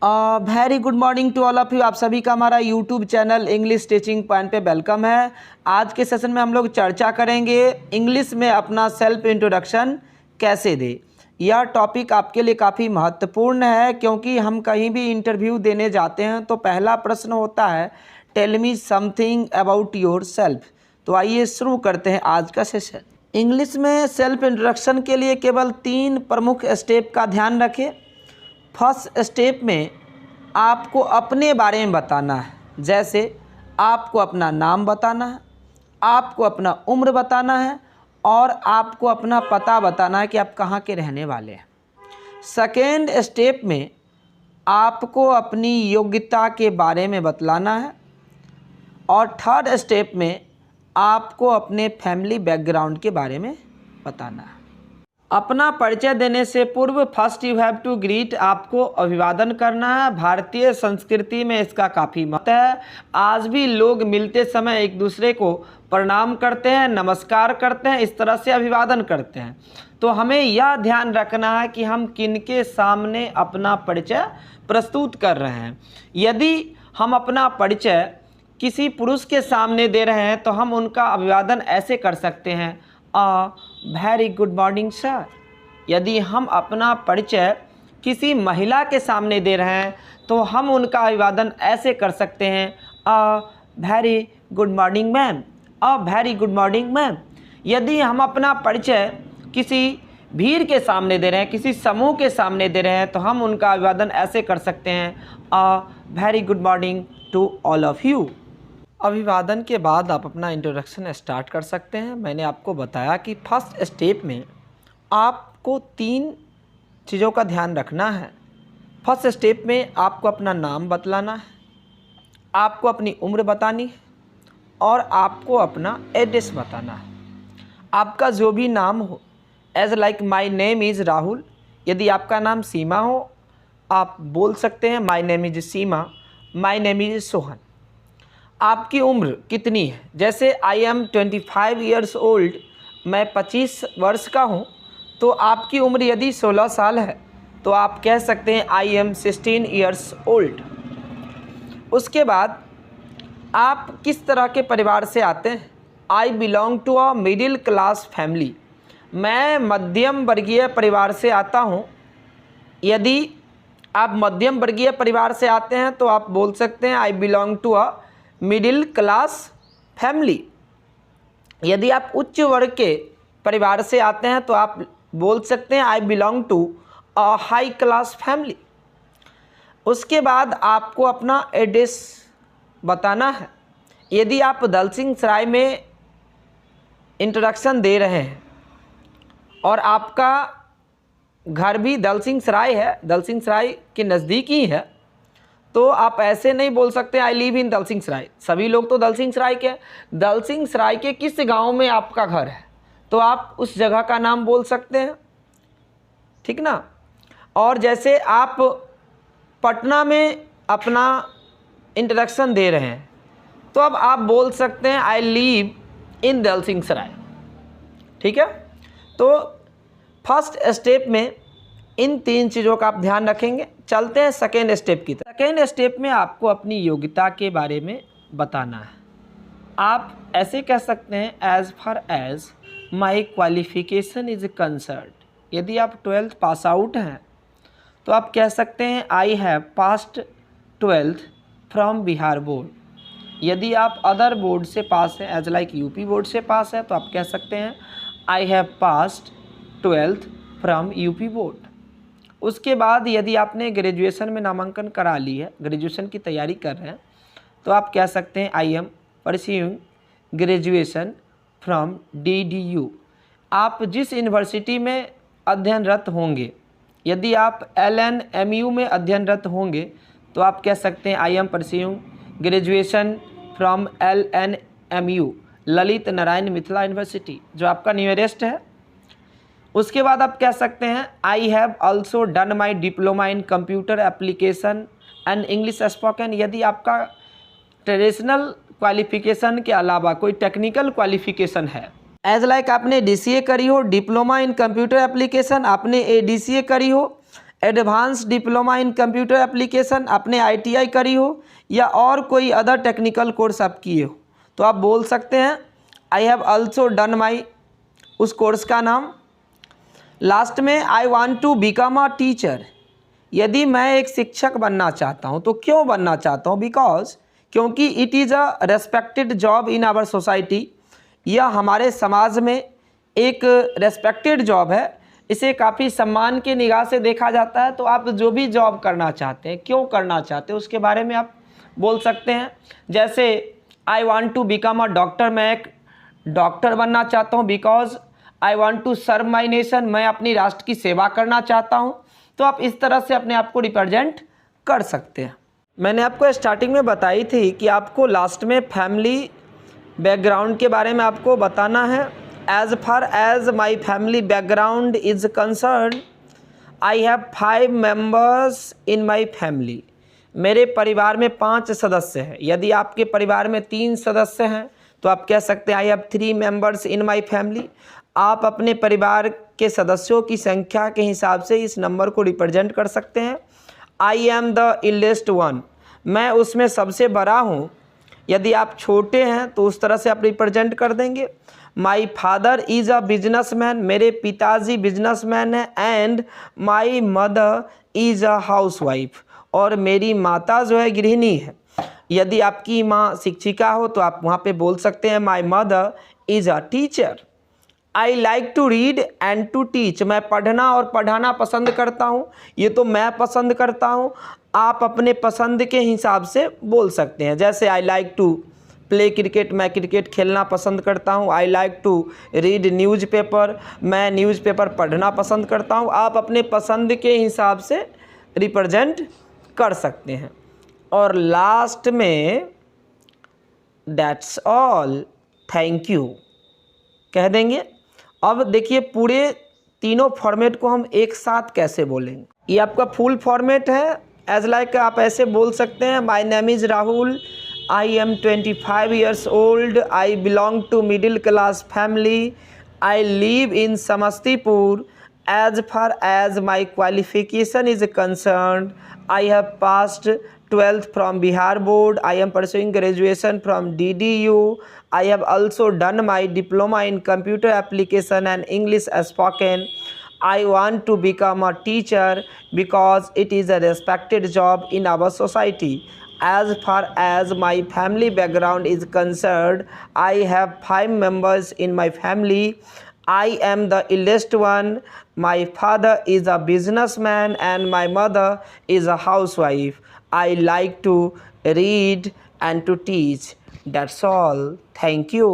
Very good morning to all of you. आप सभी का हमारा YouTube channel English teaching point पे वेलकम है। आज के सेशन में हम लोग चर्चा करेंगे इंग्लिश में अपना सेल्फ इंट्रोडक्शन कैसे दे। यह टॉपिक आपके लिए काफ़ी महत्वपूर्ण है क्योंकि हम कहीं भी इंटरव्यू देने जाते हैं तो पहला प्रश्न होता है tell me something about yourself. तो आइए शुरू करते हैं आज का सेशन। इंग्लिश में सेल्फ इंट्रोडक्शन के लिए केवल 3 प्रमुख स्टेप का ध्यान रखें। फर्स्ट स्टेप में आपको अपने बारे में बताना है, जैसे आपको अपना नाम बताना है, आपको अपना उम्र बताना है और आपको अपना पता बताना है कि आप कहाँ के रहने वाले हैं। सेकेंड स्टेप में आपको अपनी योग्यता के बारे में बतलाना है और थर्ड स्टेप में आपको अपने फैमिली बैकग्राउंड के बारे में बताना है। अपना परिचय देने से पूर्व first you have to greet, आपको अभिवादन करना है। भारतीय संस्कृति में इसका काफ़ी महत्व है। आज भी लोग मिलते समय एक दूसरे को प्रणाम करते हैं, नमस्कार करते हैं, इस तरह से अभिवादन करते हैं। तो हमें यह ध्यान रखना है कि हम किनके सामने अपना परिचय प्रस्तुत कर रहे हैं। यदि हम अपना परिचय किसी पुरुष के सामने दे रहे हैं तो हम उनका अभिवादन ऐसे कर सकते हैं, वेरी गुड मॉर्निंग सर। यदि हम अपना परिचय किसी महिला के सामने दे रहे हैं तो हम उनका अभिवादन ऐसे कर सकते हैं, very good morning ma'am, very good morning ma'am. यदि हम अपना परिचय किसी भीड़ के सामने दे रहे हैं, किसी समूह के सामने दे रहे हैं तो हम उनका अभिवादन ऐसे कर सकते हैं, very good morning to all of you. अभिवादन के बाद आप अपना इंट्रोडक्शन स्टार्ट कर सकते हैं। मैंने आपको बताया कि फर्स्ट स्टेप में आपको 3 चीज़ों का ध्यान रखना है। फर्स्ट स्टेप में आपको अपना नाम बतलाना है, आपको अपनी उम्र बतानी है और आपको अपना एड्रेस बताना है। आपका जो भी नाम हो, as like my name is Rahul. यदि आपका नाम सीमा हो आप बोल सकते हैं my name is Seema, my name is Sohan. आपकी उम्र कितनी है, जैसे आई एम 25 ईयर्स ओल्ड, मैं 25 वर्ष का हूँ, तो आपकी उम्र यदि 16 साल है तो आप कह सकते हैं आई एम 16 ईयर्स ओल्ड। उसके बाद आप किस तरह के परिवार से आते हैं, I belong to a middle class family, मैं मध्यम वर्गीय परिवार से आता हूँ। यदि आप मध्यम वर्गीय परिवार से आते हैं तो आप बोल सकते हैं I belong to a middle class family. यदि आप उच्च वर्ग के परिवार से आते हैं तो आप बोल सकते हैं I belong to a high class family. उसके बाद आपको अपना एड्रेस बताना है। यदि आप दलसिंह सराय में इंट्रोडक्शन दे रहे हैं और आपका घर भी दलसिंह सराय है, दलसिंह सराय के नज़दीक ही है, तो आप ऐसे नहीं बोल सकते आई लिव इन दलसिंह सराय। सभी लोग तो दलसिंह सराय के, दलसिंह सराय के किस गांव में आपका घर है तो आप उस जगह का नाम बोल सकते हैं, ठीक ना। और जैसे आप पटना में अपना इंट्रोडक्शन दे रहे हैं तो अब आप बोल सकते हैं आई लिव इन दलसिंह सराय, ठीक है। तो फर्स्ट स्टेप में इन 3 चीज़ों का आप ध्यान रखेंगे। चलते हैं सेकेंड स्टेप की तरफ। सेकेंड स्टेप में आपको अपनी योग्यता के बारे में बताना है। आप ऐसे कह सकते हैं as far as my qualification is concern. यदि आप 12th पास आउट हैं तो आप कह सकते हैं I have passed 12th from Bihar board. यदि आप अदर बोर्ड से पास हैं, एज लाइक यूपी बोर्ड से पास है, तो आप कह सकते हैं I have passed 12th from UP board. उसके बाद यदि आपने ग्रेजुएशन में नामांकन करा ली है, ग्रेजुएशन की तैयारी कर रहे हैं, तो आप कह सकते हैं I am pursuing graduation from DDU। आप जिस यूनिवर्सिटी में अध्ययनरत होंगे, यदि आप LNMU में अध्ययनरत होंगे तो आप कह सकते हैं I am pursuing graduation from LNMU, Lalit Narayan Mithila university, जो आपका नियरेस्ट है। उसके बाद आप कह सकते हैं I have also done my diploma in computer application and English spoken. यदि आपका ट्रेडिशनल क्वालिफिकेशन के अलावा कोई टेक्निकल क्वालिफिकेशन है, एज लाइक आपने DCA करी हो, डिप्लोमा इन कंप्यूटर एप्लीकेशन, आपने ADCA करी हो, advance diploma in computer application, आपने ITI करी हो या और कोई अदर टेक्निकल कोर्स आप किए हो तो आप बोल सकते हैं I have also done my, उस कोर्स का नाम। लास्ट में I want to become a teacher, यदि मैं एक शिक्षक बनना चाहता हूँ तो क्यों बनना चाहता हूँ, बिकॉज क्योंकि it is a respected job in our society, यह हमारे समाज में एक रेस्पेक्टेड जॉब है, इसे काफ़ी सम्मान के निगाह से देखा जाता है। तो आप जो भी जॉब करना चाहते हैं, क्यों करना चाहते हैं, उसके बारे में आप बोल सकते हैं। जैसे I want to become a doctor, मैं एक डॉक्टर बनना चाहता हूँ because I want to serve my nation, मैं अपनी राष्ट्र की सेवा करना चाहता हूँ। तो आप इस तरह से अपने आप को रिप्रेजेंट कर सकते हैं। मैंने आपको स्टार्टिंग में बताई थी कि आपको लास्ट में फैमिली बैकग्राउंड के बारे में आपको बताना है। As far as my family background is concern, I have 5 members in my family, मेरे परिवार में 5 सदस्य हैं। यदि आपके परिवार में 3 सदस्य हैं तो आप कह सकते हैं I have 3 members in my family. आप अपने परिवार के सदस्यों की संख्या के हिसाब से इस नंबर को रिप्रेजेंट कर सकते हैं। आई एम द इलेस्ट वन, मैं उसमें सबसे बड़ा हूँ। यदि आप छोटे हैं तो उस तरह से आप रिप्रेजेंट कर देंगे। My father is a businessman, मेरे पिताजी बिजनेसमैन हैं। And my mother is a housewife, और मेरी माता जो है गृहिणी है। यदि आपकी माँ शिक्षिका हो तो आप वहाँ पे बोल सकते हैं my mother is a teacher. I like to read and to teach, मैं पढ़ना और पढ़ाना पसंद करता हूँ। ये तो मैं पसंद करता हूँ, आप अपने पसंद के हिसाब से बोल सकते हैं। जैसे I like to play cricket, मैं क्रिकेट खेलना पसंद करता हूँ। I like to read newspaper, मैं न्यूज़पेपर पढ़ना पसंद करता हूँ। आप अपने पसंद के हिसाब से रिप्रेजेंट कर सकते हैं। और लास्ट में दैट्स ऑल, थैंक यू कह देंगे। अब देखिए पूरे तीनों फॉर्मेट को हम एक साथ कैसे बोलेंगे। ये आपका फुल फॉर्मेट है। एज लाइक आप ऐसे बोल सकते हैं my name is Rahul, I am 25 years old, I belong to middle class family, I live in Samastipur, as far as my qualification is concern, I have passed 12th from Bihar board, I am pursuing graduation from DDU, I have also done my diploma in computer application and English spoken, I want to become a teacher because it is a respected job in our society. As far as my family background is concerned, I have 5 members in my family. I am the eldest one. My father is a businessman and my mother is a housewife. I like to read and to teach. That's all. Thank you.